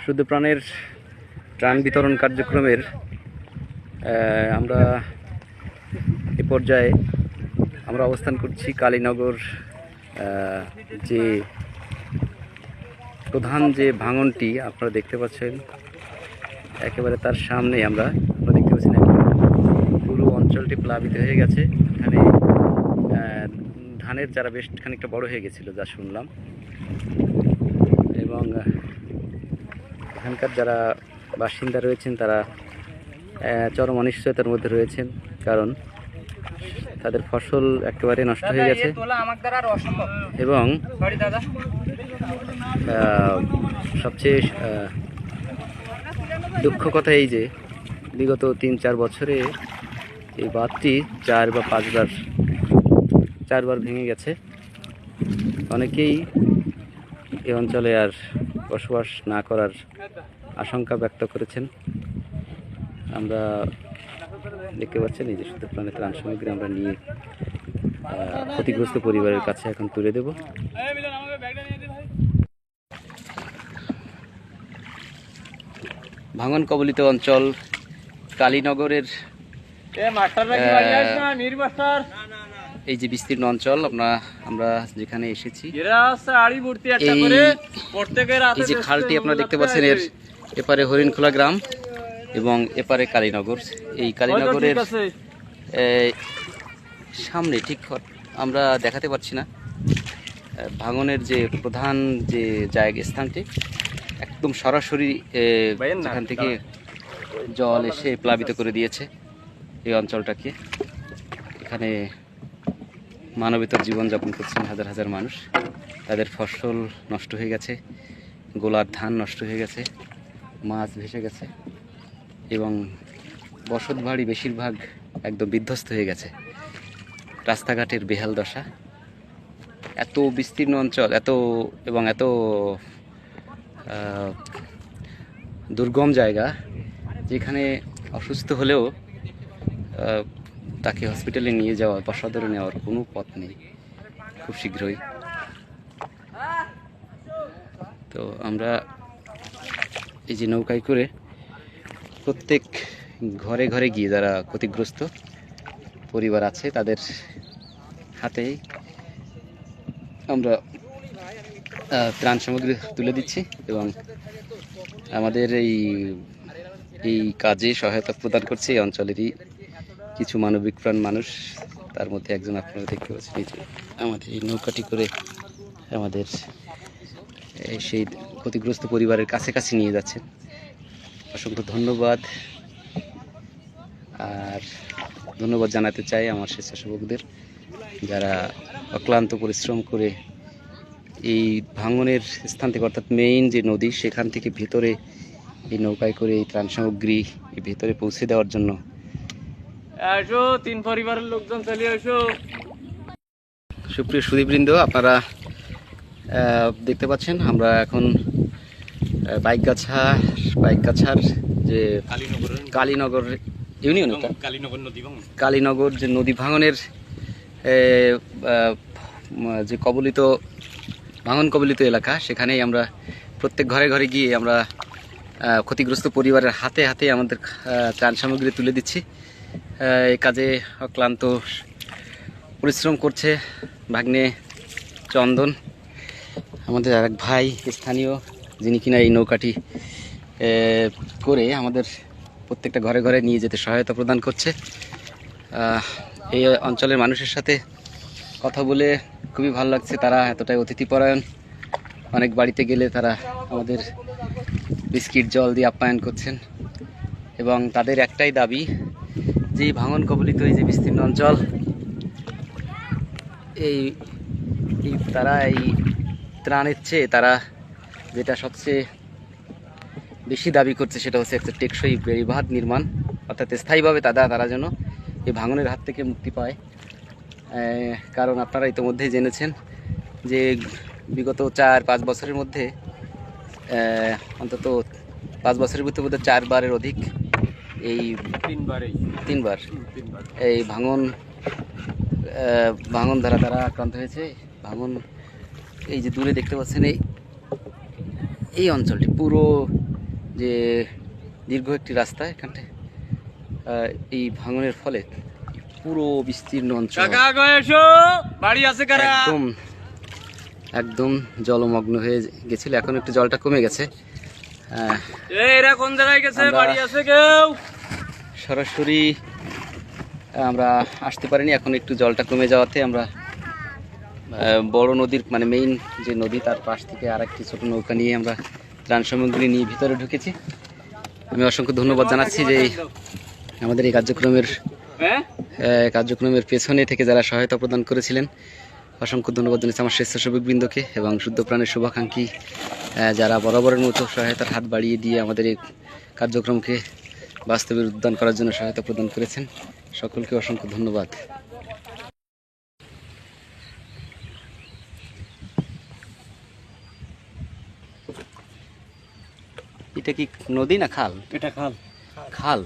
শুদ্ধ প্রাণের ত্রাণ বিতরণ কার্যক্রমের আমরা এ পর্যায়ে আমরা অবস্থান করছি কালীনগর যে প্রধান যে ভাঙনটি আপনারা দেখতে পাচ্ছেন, একেবারে তার সামনে আমরা দেখতে পাচ্ছি না, পুরো অঞ্চলটি প্লাবিত হয়ে গেছে। এখানে ধানের চারা বেশ খানিকটা বড় হয়ে গেছিল যা শুনলাম, এবং এখানকার যারা বাসিন্দা রয়েছেন তারা চরম অনিশ্চয়তার মধ্যে রয়েছেন, কারণ তাদের ফসল একেবারে নষ্ট হয়ে গেছে। এবং সবচেয়ে দুঃখ কথা এই যে বিগত 3-4 বছরে এই বাঁধটি 4 বা 5 বার ভেঙে গেছে। অনেকেই এই অঞ্চলে আর বসবাস না করার আশঙ্কা ব্যক্ত করেছেন। আমরা দেখতে পাচ্ছেন এই যে শুদ্ধ প্রাণের ত্রাণ সামগ্রী আমরা নিয়ে ক্ষতিগ্রস্ত পরিবারের কাছে এখন তুলে দেব। ভাঙন কবলিত অঞ্চল কালীনগরের এই যে বিস্তীর্ণ অঞ্চল আমরা যেখানে এসেছি, এই যে খালটি আপনারা দেখতে পাচ্ছেন, এর এপারে হরিণখোলা গ্রাম এবং এপারে কালীনগর। এই কালীনগরের সামনে ঠিক আমরা দেখাতে পারছি না, ভাঙনের যে প্রধান যে জায়গা স্থানটি একদম সরাসরি এখান থেকে জল এসে প্লাবিত করে দিয়েছে এই অঞ্চলটাকে। এখানে মানবেতর জীবনযাপন করছেন হাজার হাজার মানুষ। তাদের ফসল নষ্ট হয়ে গেছে, গোলার ধান নষ্ট হয়ে গেছে, মাছ ভেসে গেছে, এবং বসত বাড়ি বেশিরভাগ একদম বিধ্বস্ত হয়ে গেছে। রাস্তাঘাটের বেহাল দশা। এত বিস্তীর্ণ অঞ্চল, এত দুর্গম জায়গা, যেখানে অসুস্থ হলেও তাকে হসপিটালে নিয়ে যাওয়া বা সদরে নেওয়ার কোনো পথ নেই খুব শীঘ্রই। তো আমরা এই যে নৌকায় করে প্রত্যেক ঘরে ঘরে গিয়ে যারা ক্ষতিগ্রস্ত পরিবার আছে তাদের হাতেই আমরা ত্রাণ সামগ্রী তুলে দিচ্ছি, এবং আমাদের এই কাজে সহায়তা প্রদান করছে এই অঞ্চলেরই কিছু মানবিক প্রাণ মানুষ। তার মধ্যে একজন আপনারা দেখতে পাচ্ছেন এই যে আমাদের এই নৌকাটি করে আমাদের সেই ক্ষতিগ্রস্ত পরিবারের কাছে নিয়ে যাচ্ছেন। অসংখ্য ধন্যবাদ। আর ধন্যবাদ জানাতে চাই আমার স্বেচ্ছাসেবকদের, যারা অক্লান্ত পরিশ্রম করে এই ভাঙনের স্থান থেকে, অর্থাৎ মেইন যে নদী সেখান থেকে ভেতরে এই নৌকায় করে এই ত্রাণ সামগ্রী ভেতরে পৌঁছে দেওয়ার জন্য। আসো, 3 পরিবারের লোকজন চলে আসো। সুপ্রিয় সুধীবৃন্দ, আপনারা দেখতে পাচ্ছেন আমরা এখন বাইকগাছার যে কালীনগর ইউনিয়ন, কালীনগর যে নদী ভাঙনের যে ভাঙন কবলিত এলাকা, সেখানেই আমরা প্রত্যেক ঘরে ঘরে গিয়ে আমরা ক্ষতিগ্রস্ত পরিবারের হাতে হাতে আমাদের ত্রাণ সামগ্রী তুলে দিচ্ছি। এই কাজে অক্লান্ত পরিশ্রম করছে ভাগ্নে চন্দন, আমাদের আরেক ভাই স্থানীয়, যিনি কিনা এই নৌকাটি করে আমাদের প্রত্যেকটা ঘরে ঘরে নিয়ে যেতে সহায়তা প্রদান করছে। এই অঞ্চলের মানুষের সাথে কথা বলে খুবই ভালো লাগছে। তারা এতটাই অতিথিপরায়ণ, অনেক বাড়িতে গেলে তারা আমাদের বিস্কিট জল দিয়ে আপ্যায়ন করছেন, এবং তাদের একটাই দাবি যে ভাঙন কবলিত এই যে বিস্তীর্ণ অঞ্চল, তারা এই ত্রাণের চেয়ে তারা যেটা সবচেয়ে বেশি দাবি করছে সেটা হচ্ছে একটা টেকসই বেড়িবাঁধ নির্মাণ, অর্থাৎ স্থায়ীভাবে তারা যেন এই ভাঙনের হাত থেকে মুক্তি পায়। কারণ আপনারা ইতিমধ্যেই জেনেছেন যে বিগত 4-5 বছরের মধ্যে অন্তত 5 বছরের ভিতরে বোধহয় 4 বারের অধিক এই 3 বার এই ভাঙন দ্বারা আক্রান্ত হয়েছে। ভাঙন এই যে দূরে দেখতে পাচ্ছেন, এই অঞ্চলটি পুরো যে দীর্ঘ একটি রাস্তা এখানটায় এই ভাঙনের ফলে পুরো বিস্তীর্ণ অঞ্চল কাকা আগে এসো, বাড়ি আছে কারা? একদম একদম জলমগ্ন হয়ে গেছিল। এখন একটু জলটা কমে গেছে। এরা কোন জায়গায় গেছে? আমরা- বাড়ি আছে কেউ? সরাসরি আমরা আসতে পারিনি। এখন একটু জলটা কমে যাওয়াতে আমরা বড় নদীর মানে মেইন যে নদী তার পাশ থেকে আর একটি ছোট নৌকা নিয়ে আমরা ত্রাণ সামগ্রী নিয়ে ভিতরে ঢুকেছি। আমি অসংখ্য ধন্যবাদ জানাচ্ছি যে আমাদের এই কার্যক্রমের পেছনে থেকে যারা সহায়তা প্রদান করেছিলেন। অসংখ্য ধন্যবাদ জানাচ্ছি আমার স্বেচ্ছাসেবকবৃন্দকে এবং শুদ্ধ প্রাণের শুভাকাঙ্ক্ষী যারা বরাবরের মতো সহায়তার হাত বাড়িয়ে দিয়ে আমাদের এই কার্যক্রমকে বাস্তবে উদ্যান করার জন্য সহায়তা প্রদান করেছেন। সকলকে অসংখ্য ধন্যবাদ। এটা কি নদী না খাল? এটা খাল। খাল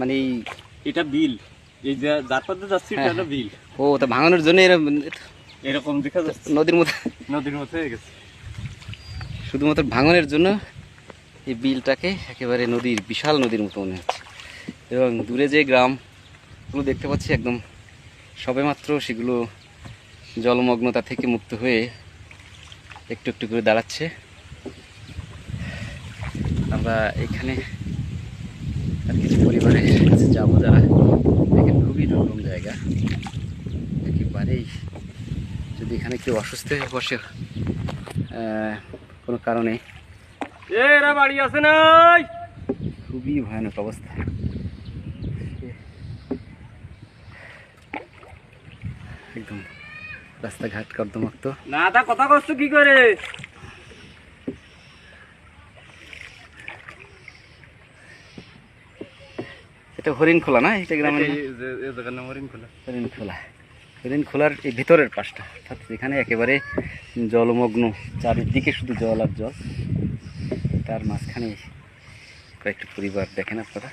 মানে এটা বিল। এই যে যার পথে যাচ্ছি হ্যাঁ, এটা বিল। ও তা ভাঙানোর জন্য এরকম দেখা যাচ্ছে নদীর মধ্যে, নদীর মধ্যে হয়ে গেছে। শুধুমাত্র ভাঙনের জন্য এই বিলটাকে একেবারে নদীর বিশাল নদীর মতো মনে হচ্ছে। এবং দূরে যে গ্রামগুলো দেখতে পাচ্ছি একদম সবেমাত্র সেগুলো জলমগ্নতা থেকে মুক্ত হয়ে একটু একটু করে দাঁড়াচ্ছে। আমরা এখানে আর কিছু পরিবারের কাছে যাবো যারা দেখেন খুবই দুর্গম জায়গা একেবারেই। যদি এখানে কেউ অসুস্থ হয়ে বসে কোনো কারণে, এরা বাড়ি আছে নাই? খুবই ভয়ানক অবস্থা। একদম রাস্তাঘাট কর্দমাক্ত। না তা কথা করছো কি করে? এটা হরিণ খোলা না? এটা গ্রামের নাম? হরিণ খোলা। হরিণ খোলার এই ভিতরের পাশটা, অর্থাৎ যেখানে একেবারে জলমগ্ন, চারিদিকে শুধু জল আর জল, তার মাঝখানে কয়েকটি পরিবার দেখেন আপনারা।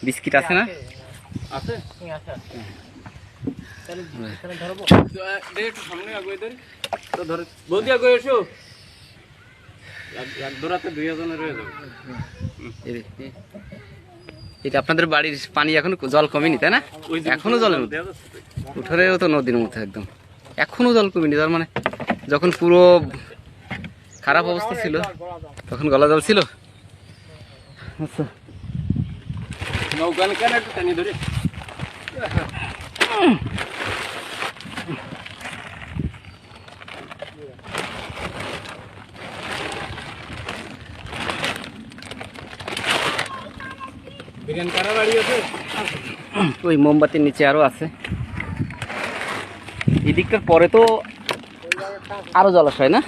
বিস্কিট আছে না? আছে সামনে আগে তো ধরে বৌদি আগে এসো। এক দৌড়াতে 2 রয়ে যাবে। এটা আপনাদের বাড়ির পানি এখনো জল কমেনি তাই না? এখনো জলের মধ্যে, উঠোরেও তো নদীর মধ্যে একদম এখনো জল কমেনি। তার মানে যখন পুরো খারাপ অবস্থা ছিল তখন গলা জল ছিল। আচ্ছা, নৌকা কেন একটু টানি ধরে বিরিয়ানি কারা বাড়ি আছে? ওই মোমবাতির নিচে আরো আছে। এই দিকটার পরে তো আরো জলাশয় না?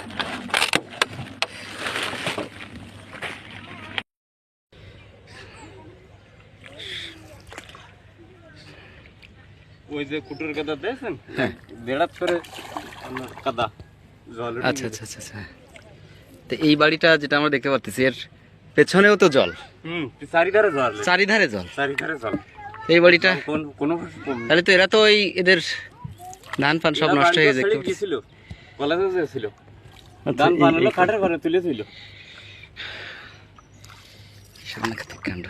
ওই যে কুটুর কাদা দেখছেন? দেড়াত করে কাদা জল। আচ্ছা আচ্ছা আচ্ছা আচ্ছা। তো এই বাড়িটা যেটা আমরা দেখতে পাচ্ছি এর পেছনেও তো জল, চারিধারে জল, চারিধারে জল। চারিধারে জল। এই বাড়িটা কোনো তাহলে তো এরা তো ওই এদের ধান ফান সব নষ্ট হয়ে গেছে। গেছিল কলেজে গেছিল, ধান পান হলো খাটের ঘরে তুলে ছিল। সাংঘাতিক কাণ্ড।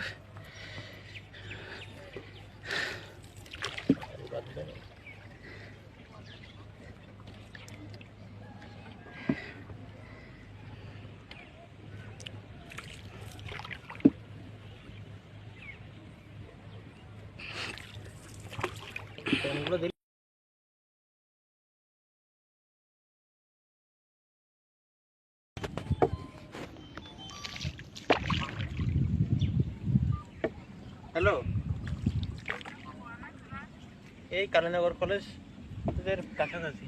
হ্যালো, এই কালীনগর কলেজ এর কাছাকাছি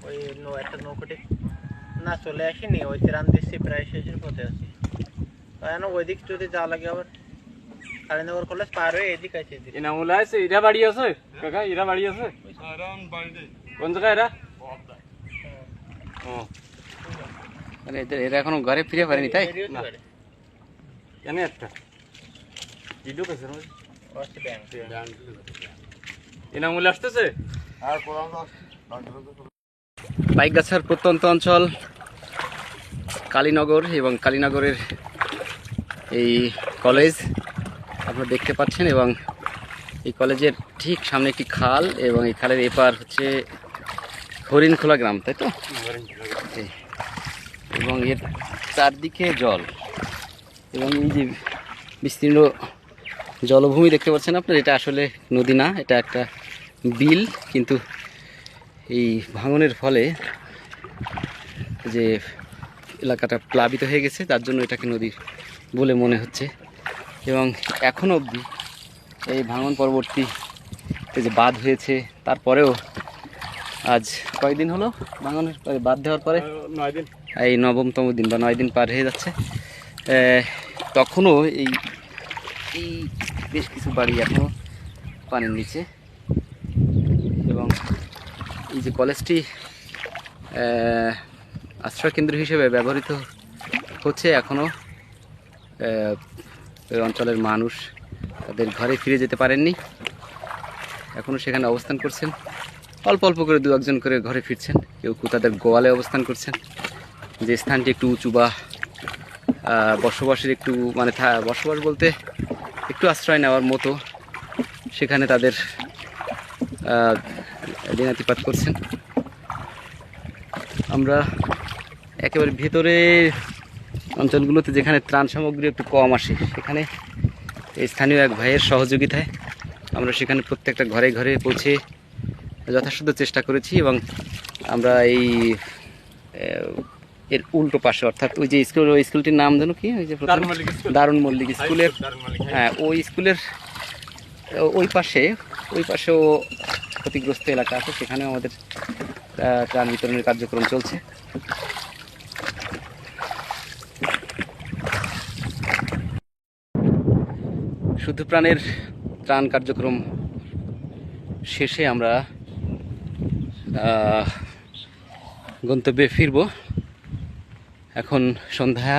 ওই একটা নৌকোটি না চলে আসেনি, ওই ত্রাণ দিচ্ছি, প্রায় শেষের পথে আছি। কেন ওই দিক যদি যাওয়া লাগে আবার কালীনগর কলেজ পার হয়ে এদিক আছে। এনামুল আছে, এরা বাড়ি আছে কাকা, এরা বাড়ি আছে কোন জায়গায় এরা? মানে এরা এখনো ঘরে ফিরে পারেনি তাই? কেন একটা এনামুল আসতেছে আর বাইকগাছার প্রত্যন্ত অঞ্চল কালীনগর এবং কালীনগরের এই কলেজ আপনারা দেখতে পাচ্ছেন, এবং এই কলেজের ঠিক সামনে একটি খাল, এবং এই খালের এপার হচ্ছে হরিণখোলা গ্রাম, তাই তো? এই, এবং এর চারদিকে জল, এবং এই যে বিস্তীর্ণ জলভূমি দেখতে পাচ্ছেন আপনারা, এটা আসলে নদী না, এটা একটা বিল, কিন্তু এই ভাঙনের ফলে যে এলাকাটা প্লাবিত হয়ে গেছে তার জন্য এটাকে নদী বলে মনে হচ্ছে। এবং এখনও অবধি এই ভাঙন পরবর্তী যে বাঁধ হয়েছে তারপরেও আজ কয়েকদিন হলো ভাঙনের বাঁধ দেওয়ার পরে, 9 দিন, এই 9তম দিন বা 9 দিন পার হয়ে যাচ্ছে, তখনও এই এই বেশ কিছু বাড়ি এখনও পানির নিচে। এবং এই যে কলেজটি আশ্রয়কেন্দ্র হিসেবে ব্যবহৃত হচ্ছে, এখনও ওই অঞ্চলের মানুষ তাদের ঘরে ফিরে যেতে পারেননি, এখনও সেখানে অবস্থান করছেন। অল্প অল্প করে 2-1 করে ঘরে ফিরছেন, কেউ কেউ তাদের গোয়ালে অবস্থান করছেন। যে স্থানটি একটু উঁচু বা বসবাসের একটু মানে বসবাস বলতে একটু আশ্রয় নেওয়ার মতো, সেখানে তাদের দিনাতিপাত করছেন। আমরা একেবারে ভেতরে অঞ্চলগুলোতে যেখানে ত্রাণ সামগ্রী একটু কম আসে, সেখানে স্থানীয় এক ভাইয়ের সহযোগিতায় আমরা সেখানে প্রত্যেকটা ঘরে ঘরে পৌঁছে যথাসাধ্য চেষ্টা করেছি। এবং আমরা এই এর উল্টো পাশে, অর্থাৎ ওই যে স্কুল, ওই স্কুলটির নাম যেন কি, ওই যে দারুণ মল্লিক স্কুলের, হ্যাঁ ওই স্কুলের ওই পাশেও ক্ষতিগ্রস্ত এলাকা আছে, সেখানেও আমাদের ত্রাণ বিতরণের কার্যক্রম চলছে। শুদ্ধ প্রাণের ত্রাণ কার্যক্রম শেষে আমরা গন্তব্যে ফিরব। এখন সন্ধ্যা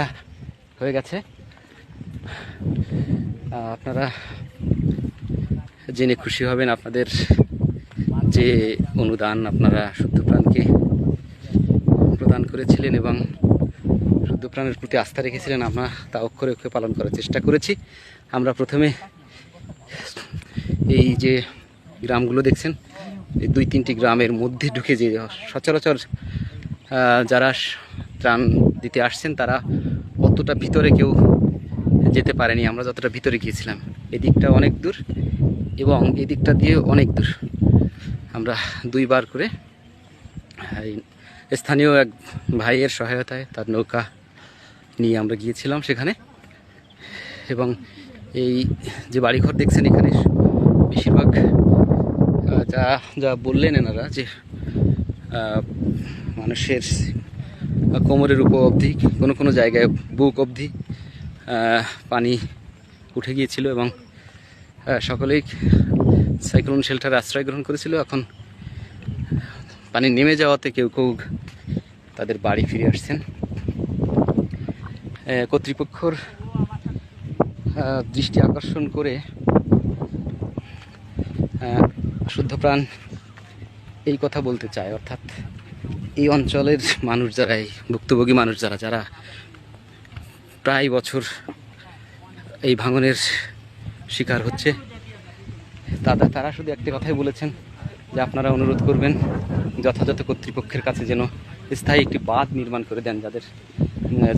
হয়ে গেছে। আপনারা জেনে খুশি হবেন, আপনাদের যে অনুদান আপনারা শুদ্ধ প্রাণকে প্রদান করেছিলেন এবং শুদ্ধ প্রাণের প্রতি আস্থা রেখেছিলেন, আমরা তা অক্ষরে অক্ষরে পালন করার চেষ্টা করেছি। আমরা প্রথমে এই যে গ্রামগুলো দেখছেন, এই 2-3টি গ্রামের মধ্যে ঢুকে, যে সচরাচর যারা ত্রাণ দিতে আসছেন তারা অতটা ভিতরে কেউ যেতে পারেনি, আমরা যতটা ভিতরে গিয়েছিলাম। এদিকটা অনেক দূর এবং এদিকটা দিয়ে অনেক দূর। আমরা 2 বার করে স্থানীয় এক ভাইয়ের সহায়তায় তার নৌকা নিয়ে আমরা গিয়েছিলাম সেখানে। এবং এই যে বাড়িঘর দেখছেন, এখানে বেশিরভাগ যা বললেন এনারা, যে মানুষের কোমরের উপর অবধি, কোনো কোনো জায়গায় বুক অবধি পানি উঠে গিয়েছিল, এবং সকলেই সাইক্লোন শেল্টারে আশ্রয় গ্রহণ করেছিল। এখন পানি নেমে যাওয়াতে কেউ কেউ তাদের বাড়ি ফিরে আসছেন। কর্তৃপক্ষর দৃষ্টি আকর্ষণ করে শুদ্ধপ্রাণ এই কথা বলতে চায়, অর্থাৎ এই অঞ্চলের মানুষ যারা, এই ভুক্তভোগী মানুষ যারা প্রায় বছর এই ভাঙনের শিকার হচ্ছে, তারা শুধু একটি কথাই বলেছেন, যে আপনারা অনুরোধ করবেন যথাযথ কর্তৃপক্ষের কাছে যেন স্থায়ী একটি বাঁধ নির্মাণ করে দেন,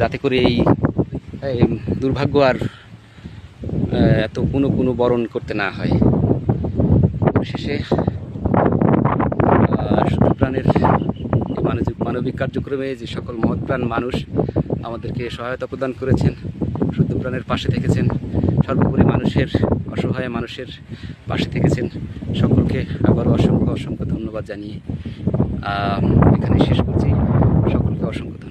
যাতে করে এই দুর্ভাগ্য আর এত পুনঃ বরণ করতে না হয়। শেষে শুদ্ধ প্রাণের মানবিক কার্যক্রমে যে সকল মহৎপ্রাণ মানুষ আমাদেরকে সহায়তা প্রদান করেছেন, শুদ্ধ প্রাণের পাশে থেকেছেন, সর্বোপরি মানুষের, অসহায় মানুষের পাশে থেকেছেন, সকলকে আবারও অসংখ্য ধন্যবাদ জানিয়ে এখানে শেষ করছি। সকলকে অসংখ্য ধন্যবাদ।